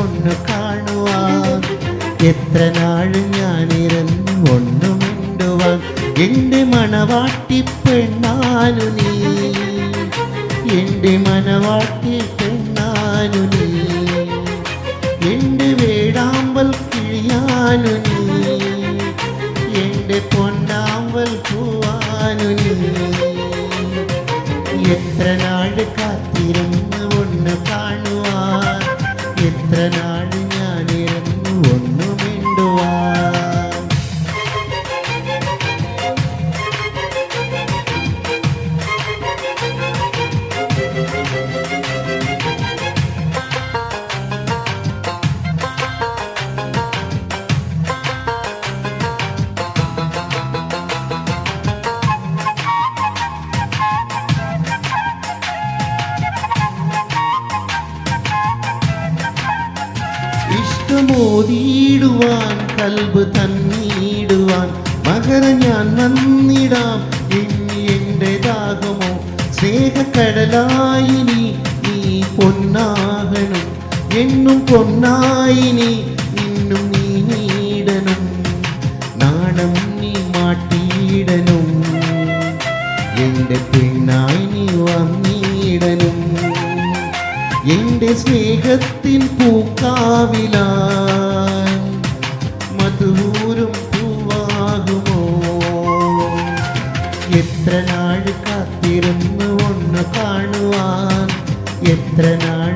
ഒന്ന് കാണുവാൻ എത്ര നാൾ ഞാനിരുന്ന് ഒന്ന് മിണ്ടുവാൻ എൻ്റെ മണവാട്ടി പെണ്ണാനു നീ എൻ്റെ മണവാട്ടി പെണ്ണാനു നീ എൻ്റെ വേടാമ്പൽ കിഴിയാനു നീ എൻ്റെ പൊന്നാമ്പൽ പൂവാനു നീ എത്ര നാൾ കാത്തിരുന്ന് ഒന്ന് കാണുവാൻ എത്ര നാൾ ഞാനിരുന്ന് ഒന്ന് മിണ്ടുവാൻ ഇഷ്ടമോതിയിടുവാൻ കൽബ് തന്നിടുവാൻ മകര ഞാൻ വന്നിടാം ഇനി എൻ്റെ ദാഹമോ സ്നേഹക്കടലായി നീ പൊന്നാകണം എന്നും പൊന്നായി നിന്നും നീ നീടണം നാണം നീ മാറ്റിയിടണം എൻ്റെ പെണ്ണായി നീ വന്നിടണം എൻ്റെ സ്നേഹത്തിൻ പൂക്കാവിലാൻ മധുരം പൂവാകുമോ എത്ര നാൾ കാത്തിരുന്ന് ഒന്ന് കാണുവാൻ എത്ര നാൾ